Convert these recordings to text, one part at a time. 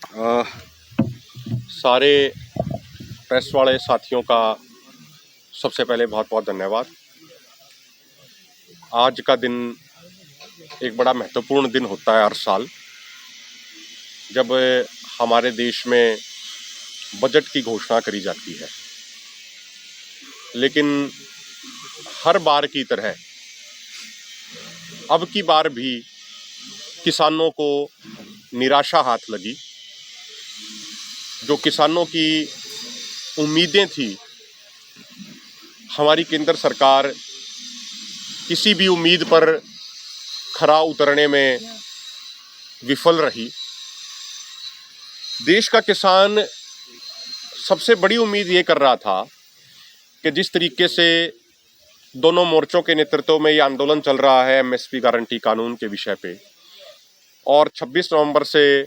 अ, सारे प्रेस वाले साथियों का सबसे पहले बहुत बहुत धन्यवाद। आज का दिन एक बड़ा महत्वपूर्ण दिन होता है हर साल, जब हमारे देश में बजट की घोषणा करी जाती है। लेकिन हर बार की तरह अब की बार भी किसानों को निराशा हाथ लगी। जो किसानों की उम्मीदें थी, हमारी केंद्र सरकार किसी भी उम्मीद पर खरा उतरने में विफल रही। देश का किसान सबसे बड़ी उम्मीद ये कर रहा था कि जिस तरीके से दोनों मोर्चों के नेतृत्व में ये आंदोलन चल रहा है एमएसपी गारंटी कानून के विषय पे, और 26 नवंबर से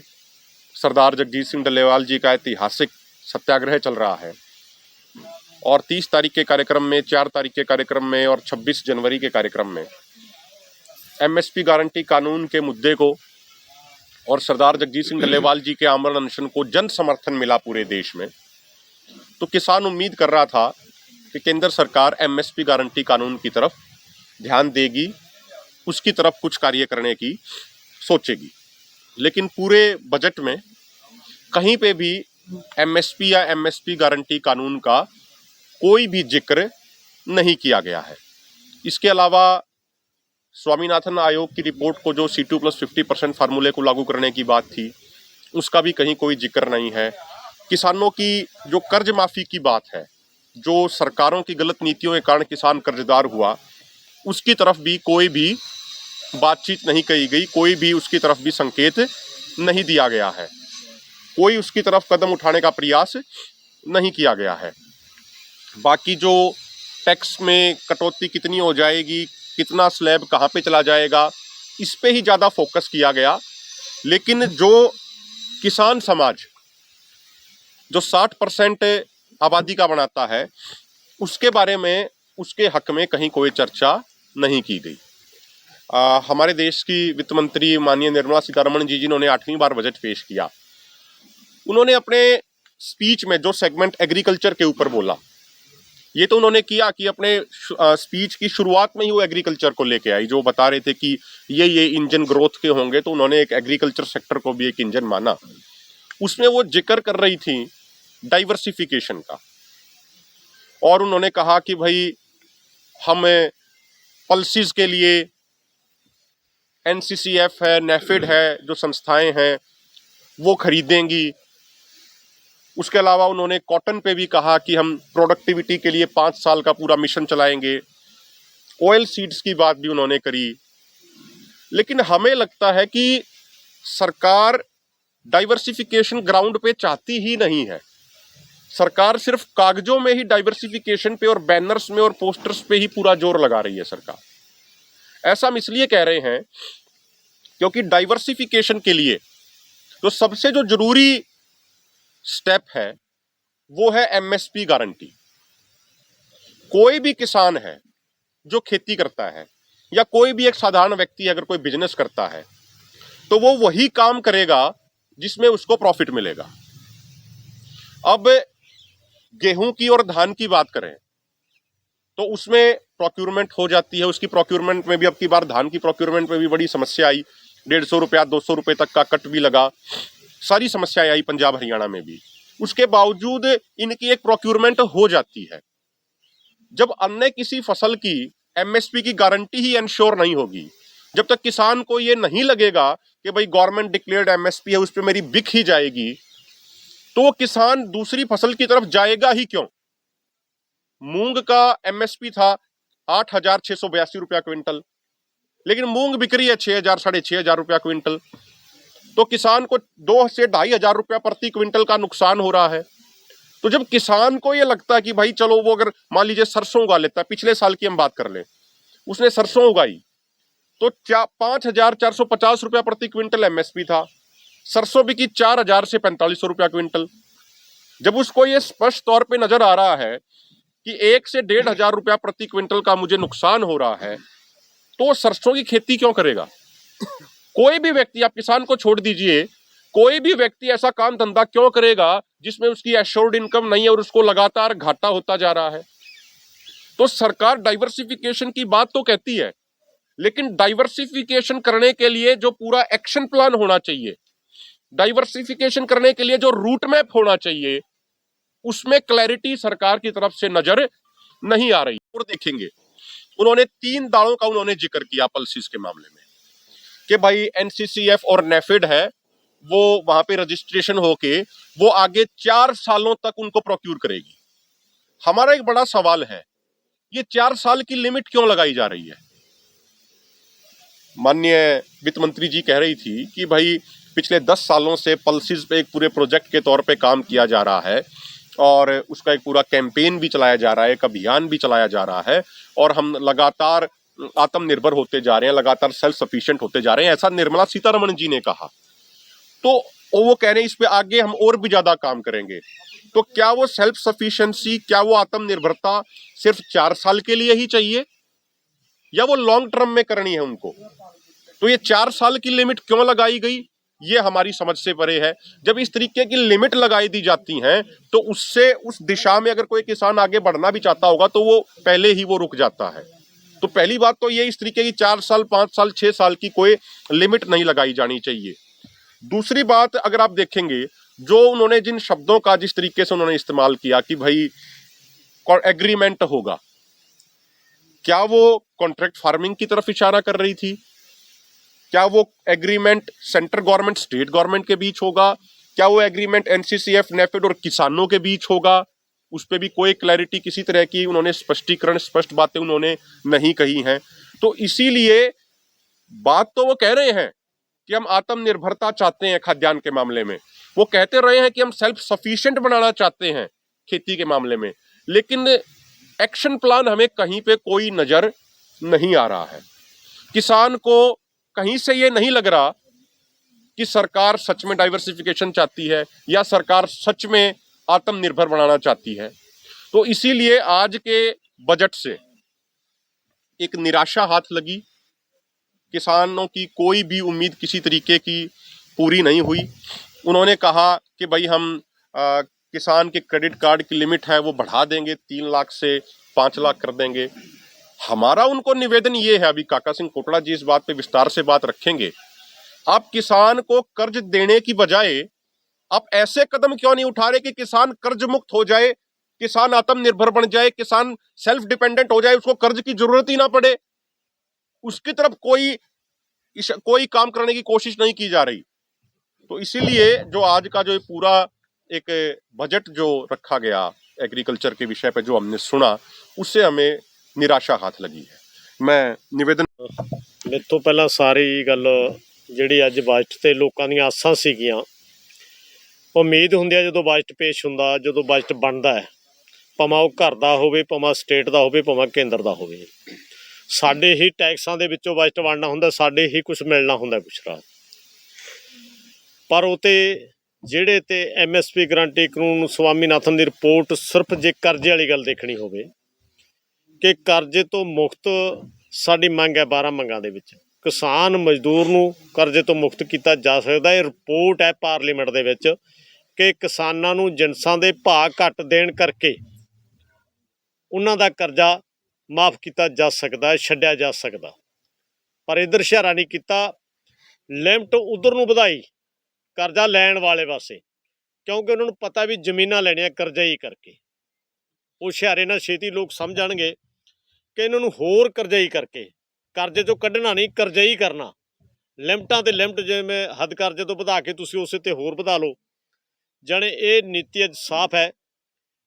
सरदार जगजीत सिंह डल्लेवाल जी का ऐतिहासिक सत्याग्रह चल रहा है, और 30 तारीख के कार्यक्रम में, 4 तारीख के कार्यक्रम में और 26 जनवरी के कार्यक्रम में एमएसपी गारंटी कानून के मुद्दे को और सरदार जगजीत सिंह डल्लेवाल जी के आमरण अनशन को जन समर्थन मिला पूरे देश में। तो किसान उम्मीद कर रहा था कि केंद्र सरकार एमएसपी गारंटी कानून की तरफ ध्यान देगी, उसकी तरफ कुछ कार्य करने की सोचेगी। लेकिन पूरे बजट में कहीं पे भी एमएसपी या एमएसपी गारंटी कानून का कोई भी जिक्र नहीं किया गया है। इसके अलावा स्वामीनाथन आयोग की रिपोर्ट को, जो C2+50% फार्मूले को लागू करने की बात थी, उसका भी कहीं कोई जिक्र नहीं है। किसानों की जो कर्ज माफी की बात है, जो सरकारों की गलत नीतियों के कारण किसान कर्जदार हुआ, उसकी तरफ भी कोई भी बातचीत नहीं कही गई, कोई भी उसकी तरफ भी संकेत नहीं दिया गया है, कोई उसकी तरफ कदम उठाने का प्रयास नहीं किया गया है। बाकी जो टैक्स में कटौती कितनी हो जाएगी, कितना स्लैब कहाँ पे चला जाएगा, इस पे ही ज़्यादा फोकस किया गया। लेकिन जो किसान समाज जो 60% आबादी का बनाता है, उसके बारे में, उसके हक में कहीं कोई चर्चा नहीं की गई। हमारे देश की वित्त मंत्री माननीय निर्मला सीतारमण जी, जिन्होंने 8वीं बार बजट पेश किया, उन्होंने अपने स्पीच में जो सेगमेंट एग्रीकल्चर के ऊपर बोला, ये तो उन्होंने किया कि अपने स्पीच की शुरुआत में ही वो एग्रीकल्चर को लेके आई, जो बता रहे थे कि ये इंजन ग्रोथ के होंगे, तो उन्होंने एक एग्रीकल्चर सेक्टर को भी एक इंजन माना। उसमें वो जिक्र कर रही थी डाइवर्सिफिकेशन का, और उन्होंने कहा कि भाई हम पल्सीज के लिए NCCF है, नेफेड है, जो संस्थाएं हैं वो खरीदेंगी। उसके अलावा उन्होंने कॉटन पे भी कहा कि हम प्रोडक्टिविटी के लिए 5 साल का पूरा मिशन चलाएंगे। ऑयल सीड्स की बात भी उन्होंने करी। लेकिन हमें लगता है कि सरकार डाइवर्सिफिकेशन ग्राउंड पे चाहती ही नहीं है। सरकार सिर्फ कागजों में ही डाइवर्सिफिकेशन पे और बैनर्स में और पोस्टर्स पे ही पूरा जोर लगा रही है सरकार। ऐसा हम इसलिए कह रहे हैं क्योंकि डाइवर्सिफिकेशन के लिए तो सबसे जो जरूरी स्टेप है वो है एमएसपी गारंटी। कोई भी किसान है जो खेती करता है, या कोई भी एक साधारण व्यक्ति अगर कोई बिजनेस करता है, तो वो वही काम करेगा जिसमें उसको प्रॉफिट मिलेगा। अब गेहूं की और धान की बात करें तो उसमें प्रोक्यूरमेंट हो जाती है। उसकी प्रोक्यूरमेंट में भी अब की बार धान की प्रोक्यूरमेंट में भी बड़ी समस्या आई। 150 रुपया 200 रुपये तक का कट भी लगा, सारी समस्याएं आई पंजाब हरियाणा में भी। उसके बावजूद इनकी एक प्रोक्यूरमेंट हो जाती है। जब अन्य किसी फसल की एमएसपी की गारंटी ही इंश्योर नहीं होगी, जब तक किसान को ये नहीं लगेगा कि भाई गवर्नमेंट डिक्लेयर्ड एमएसपी है, उस पर मेरी बिक ही जाएगी, तो किसान दूसरी फसल की तरफ जाएगा ही क्यों। मूंग का एमएसपी था 8,682 रुपया क्विंटल, लेकिन मूंग बिक रही है 6,000 6,500 रुपया क्विंटल। तो किसान को 2 से 2,500 रुपया प्रति क्विंटल का नुकसान हो रहा है। तो जब किसान को ये लगता है कि भाई चलो, वो अगर मान लीजिए सरसों उगा लेता है, पिछले साल की हम बात कर लें, उसने सरसों उगाई तो 5,450 रुपया प्रति क्विंटल एमएसपी था। सरसों बिकी 4,000 से 4,500 रुपया क्विंटल। जब उसको ये स्पष्ट तौर पे नजर आ रहा है कि 1 से 1,500 रुपया प्रति क्विंटल का मुझे नुकसान हो रहा है, तो सरसों की खेती क्यों करेगा। कोई भी व्यक्ति, आप किसान को छोड़ दीजिए, कोई भी व्यक्ति ऐसा काम धंधा क्यों करेगा जिसमें उसकी एश्योर्ड इनकम नहीं है और उसको लगातार घाटा होता जा रहा है। तो सरकार डाइवर्सिफिकेशन की बात तो कहती है, लेकिन डाइवर्सिफिकेशन करने के लिए जो पूरा एक्शन प्लान होना चाहिए, डाइवर्सिफिकेशन करने के लिए जो रूट मैप होना चाहिए, उसमें क्लैरिटी सरकार की तरफ से नजर नहीं आ रही। और देखेंगे उन्होंने 3 दावों का उन्होंने जिक्र किया पल्सिस के मामले में कि भाई एनसीसीएफ और नेफेड है वो वहां पे रजिस्ट्रेशन होके वो आगे 4 सालों तक उनको प्रोक्यूर करेगी। हमारा एक बड़ा सवाल है, ये 4 साल की लिमिट क्यों लगाई जा रही है? माननीय वित्त मंत्री जी कह रही थी कि भाई पिछले 10 सालों से पल्सिस पे एक पूरे प्रोजेक्ट के तौर पे काम किया जा रहा है और उसका एक पूरा कैंपेन भी चलाया जा रहा है, एक अभियान भी चलाया जा रहा है और हम लगातार आत्मनिर्भर होते जा रहे हैं, लगातार सेल्फ सफिशिएंट होते जा रहे हैं, ऐसा निर्मला सीतारमण जी ने कहा। तो वो कह रहे हैं इस पे आगे हम और भी ज्यादा काम करेंगे। तो क्या वो सेल्फ सफिशिएंसी, क्या वो आत्मनिर्भरता सिर्फ 4 साल के लिए ही चाहिए या वो लॉन्ग टर्म में करनी है उनको? तो ये 4 साल की लिमिट क्यों लगाई गई, ये हमारी समझ से परे है। जब इस तरीके की लिमिट लगाई दी जाती हैं तो उससे उस दिशा में अगर कोई किसान आगे बढ़ना भी चाहता होगा तो वो पहले ही वो रुक जाता है। तो पहली बात तो ये, इस तरीके की 4 साल, 5 साल, 6 साल की कोई लिमिट नहीं लगाई जानी चाहिए। दूसरी बात, अगर आप देखेंगे जो उन्होंने जिन शब्दों का जिस तरीके से उन्होंने इस्तेमाल किया कि भाई एग्रीमेंट होगा, क्या वो कॉन्ट्रैक्ट फार्मिंग की तरफ इशारा कर रही थी? क्या वो agreement central government state government के बीच होगा? क्या वो एग्रीमेंट एनसीसीएफ, नेफेड और किसानों के बीच होगा? उस पर भी कोई क्लैरिटी, किसी तरह की उन्होंने स्पष्टीकरण, स्पष्ट बातें उन्होंने नहीं कही हैं। तो इसीलिए बात तो वो कह रहे हैं कि हम आत्मनिर्भरता चाहते हैं खाद्यान्न के मामले में, वो कहते रहे हैं कि हम सेल्फ सफिशिएंट बनाना चाहते हैं खेती के मामले में, लेकिन एक्शन प्लान हमें कहीं पे कोई नजर नहीं आ रहा है। किसान को कहीं से ये नहीं लग रहा कि सरकार सच में डाइवर्सिफिकेशन चाहती है या सरकार सच में आत्मनिर्भर बनाना चाहती है। तो इसीलिए आज के बजट से एक निराशा हाथ लगी। किसानों की कोई भी उम्मीद किसी तरीके की पूरी नहीं हुई। उन्होंने कहा कि भाई हम किसान के क्रेडिट कार्ड की लिमिट है वो बढ़ा देंगे, 3 लाख से 5 लाख कर देंगे। हमारा उनको निवेदन ये है, अभी काका सिंह कोटड़ा जी इस बात पे विस्तार से बात रखेंगे, आप किसान को कर्ज देने की बजाय आप ऐसे कदम क्यों नहीं उठा रहे कि किसान कर्ज मुक्त हो जाए, किसान आत्मनिर्भर बन जाए, किसान सेल्फ डिपेंडेंट हो जाए, उसको कर्ज की जरूरत ही ना पड़े। उसकी तरफ कोई काम करने की कोशिश नहीं की जा रही। तो इसीलिए जो आज का जो पूरा एक बजट जो रखा गया एग्रीकल्चर के विषय पे जो हमने सुना, उससे हमें निराशा हाथ लगी है। मैं निवेदन ਮੇਰੇ ਤੋਂ ਪਹਿਲਾਂ ਸਾਰੀ ਗੱਲ ਜਿਹੜੀ ਅੱਜ ਬਜਟ ਤੇ ਲੋਕਾਂ ਦੀਆਂ ਆਸਾਂ ਸੀਗੀਆਂ, ਉਮੀਦ ਹੁੰਦੀ ਆ ਜਦੋਂ ਬਜਟ ਪੇਸ਼ ਹੁੰਦਾ, ਜਦੋਂ ਬਜਟ ਬਣਦਾ ਹੈ, ਭਾਵੇਂ ਉਹ ਘਰ ਦਾ ਹੋਵੇ, ਭਾਵੇਂ ਸਟੇਟ ਦਾ ਹੋਵੇ, ਭਾਵੇਂ ਕੇਂਦਰ ਦਾ ਹੋਵੇ, ਸਾਡੇ ਹੀ ਟੈਕਸਾਂ ਦੇ ਵਿੱਚੋਂ ਬਜਟ ਬਣਨਾ ਹੁੰਦਾ, ਸਾਡੇ ਹੀ ਕੁਛ ਮਿਲਣਾ ਹੁੰਦਾ ਕੁਛ ਰਾਤ। ਪਰ ਉਹ ਤੇ ਜਿਹੜੇ ਤੇ MSP ਗਰੰਟੀ ਕਾਨੂੰਨ ਸਵਾਮੀਨਾਥਨ ਦੀ ਰਿਪੋਰਟ ਸਿਰਫ ਜੇ ਕਰਜ਼ੇ ਵਾਲੀ ਗੱਲ ਦੇਖਣੀ ਹੋਵੇ ਕਿ ਕਰਜ਼ੇ ਤੋਂ ਮੁਕਤ ਸਾਡੀ ਮੰਗ ਹੈ 12 ਮੰਗਾਂ ਦੇ ਵਿੱਚ ਕਿਸਾਨ ਮਜ਼ਦੂਰ ਨੂੰ ਕਰਜ਼ੇ ਤੋਂ ਮੁਕਤ ਕੀਤਾ ਜਾ ਸਕਦਾ। ਇਹ ਰਿਪੋਰਟ ਹੈ ਪਾਰਲੀਮੈਂਟ ਦੇ ਵਿੱਚ ਕਿ ਕਿਸਾਨਾਂ ਨੂੰ ਜਿਨਸਾਂ ਦੇ ਭਾਅ ਘੱਟ ਦੇਣ ਕਰਕੇ ਉਹਨਾਂ ਦਾ ਕਰਜ਼ਾ ਮਾਫ ਕੀਤਾ ਜਾ ਸਕਦਾ, ਛੱਡਿਆ ਜਾ ਸਕਦਾ। ਪਰ ਇੱਧਰ ਇਸ਼ਾਰਾ ਨਹੀਂ ਕੀਤਾ, ਲਿਮਟ ਉੱਧਰ ਨੂੰ ਵਧਾਈ ਕਰਜ਼ਾ ਲੈਣ ਵਾਲੇ ਪਾਸੇ, ਕਿਉਂਕਿ ਉਹਨਾਂ ਨੂੰ ਪਤਾ ਵੀ ਜ਼ਮੀਨਾਂ ਲੈਣੀਆਂ ਕਰਜ਼ਈ ਕਰਕੇ। ਉਹ ਇਸ਼ਾਰੇ ਨਾਲ ਛੇਤੀ ਲੋਕ ਸਮਝ ਜਾਣਗੇ ਕਿ ਇਹਨਾਂ ਨੂੰ ਹੋਰ ਕਰਜ਼ਈ ਕਰਕੇ, ਕਰਜ਼ੇ ਤੋਂ ਕੱਢਣਾ ਨਹੀਂ, ਕਰਜ਼ਈ ਕਰਨਾ। ਲਿਮਟਾਂ 'ਤੇ ਲਿਮਟ, ਜਿਵੇਂ ਹੱਦ ਕਰਜ਼ੇ ਤੋਂ ਵਧਾ ਕੇ ਤੁਸੀਂ ਉਸੇ 'ਤੇ ਹੋਰ ਵਧਾ ਲਓ। ਜਾਣੇ ਇਹ ਨੀਤੀ ਅੱਜ ਸਾਫ਼ ਹੈ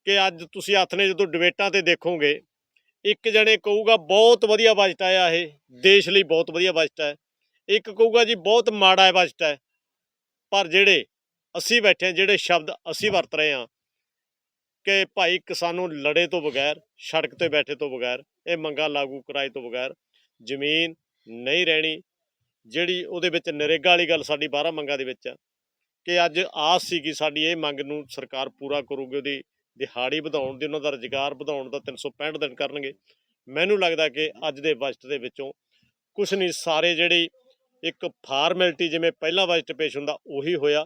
ਕਿ ਅੱਜ ਤੁਸੀਂ ਹੱਥ ਨੇ ਜਦੋਂ ਡਿਬੇਟਾਂ 'ਤੇ ਦੇਖੋਗੇ, ਇੱਕ ਜਣੇ ਕਹੂਗਾ ਬਹੁਤ ਵਧੀਆ ਬਜਟ ਆਇਆ, ਇਹ ਦੇਸ਼ ਲਈ ਬਹੁਤ ਵਧੀਆ ਬਜਟ ਹੈ, ਇੱਕ ਕਹੂਗਾ ਜੀ ਬਹੁਤ ਮਾੜਾ ਬਜਟ ਹੈ। ਪਰ ਜਿਹੜੇ ਅਸੀਂ ਬੈਠੇ ਹਾਂ, ਜਿਹੜੇ ਸ਼ਬਦ ਅਸੀਂ ਵਰਤ ਰਹੇ ਹਾਂ ਕਿ ਭਾਈ ਕਿਸਾਨੂੰ ਲੜੇ ਤੋਂ ਬਗੈਰ, ਸੜਕ 'ਤੇ ਬੈਠੇ ਤੋਂ ਬਗੈਰ, ਇਹ ਮੰਗਾਂ ਲਾਗੂ ਕਰਾਏ ਤੋਂ ਬਗੈਰ ਜ਼ਮੀਨ ਨਹੀਂ ਰਹਿਣੀ। ਜਿਹੜੀ ਉਹਦੇ ਵਿੱਚ ਨਰੇਗਾ ਵਾਲੀ ਗੱਲ ਸਾਡੀ 12 ਮੰਗਾਂ ਦੇ ਵਿੱਚ ਆ ਕਿ ਅੱਜ ਆਸ ਸੀ ਕਿ ਸਾਡੀ ਇਹ ਮੰਗ ਨੂੰ ਸਰਕਾਰ ਪੂਰਾ ਕਰੂਗੀ, ਉਹਦੀ ਦਿਹਾੜੀ ਵਧਾਉਣ ਦੀ, ਉਹਨਾਂ ਦਾ ਰੁਜ਼ਗਾਰ ਵਧਾਉਣ ਦਾ 365 ਦਿਨ ਕਰਨਗੇ। ਮੈਨੂੰ ਲੱਗਦਾ ਕਿ ਅੱਜ ਦੇ ਬਜਟ ਦੇ ਵਿੱਚੋਂ ਕੁਛ ਨਹੀਂ, ਸਾਰੇ ਜਿਹੜੀ ਇੱਕ ਫਾਰਮੈਲਿਟੀ ਜਿਵੇਂ ਪਹਿਲਾਂ ਬਜਟ ਪੇਸ਼ ਹੁੰਦਾ ਉਹੀ ਹੋਇਆ।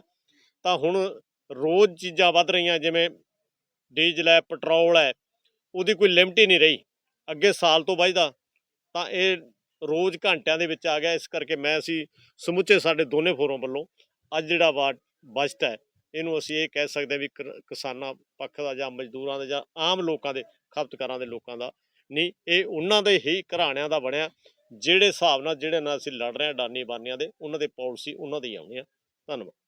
ਤਾਂ ਹੁਣ ਰੋਜ਼ ਚੀਜ਼ਾਂ ਵੱਧ ਰਹੀਆਂ, ਜਿਵੇਂ ਡੀਜ਼ਲ ਹੈ, ਪੈਟਰੋਲ ਹੈ, ਉਹਦੀ ਕੋਈ ਲਿਮਟ ਹੀ ਨਹੀਂ ਰਹੀ। ਅੱਗੇ ਸਾਲ ਤੋਂ ਵੱਧਦਾ ਤਾਂ ਇਹ ਰੋਜ਼ ਘੰਟਿਆਂ ਦੇ ਵਿੱਚ ਆ ਗਿਆ। ਇਸ ਕਰਕੇ ਅਸੀਂ ਸਮੁੱਚੇ ਸਾਡੇ ਦੋਨੇ ਫੋਰਮ ਵੱਲੋਂ ਅੱਜ ਜਿਹੜਾ ਬਜਟ ਹੈ ਇਹਨੂੰ ਅਸੀਂ ਇਹ ਕਹਿ ਸਕਦੇ ਹਾਂ ਵੀ ਕਿਸਾਨਾਂ ਪੱਖ ਦਾ ਜਾਂ ਮਜ਼ਦੂਰਾਂ ਦਾ ਜਾਂ ਆਮ ਲੋਕਾਂ ਦੇ, ਖਪਤਕਾਰਾਂ ਦੇ ਲੋਕਾਂ ਦਾ ਨਹੀਂ, ਇਹ ਉਹਨਾਂ ਦੇ ਹੀ ਘਰਾਣਿਆਂ ਦਾ ਬਣਿਆ। ਜਿਹੜੇ ਹਿਸਾਬ ਨਾਲ ਜਿਹੜੇ ਨਾਲ ਅਸੀਂ ਲੜ ਰਹੇ ਹਾਂ ਅਡਾਨੀ ਬਾਨੀਆਂ ਦੇ, ਉਹਨਾਂ ਦੇ ਪਾਲਿਸੀ ਉਹਨਾਂ ਦੀ ਆਉਣੀ ਆ। ਧੰਨਵਾਦ।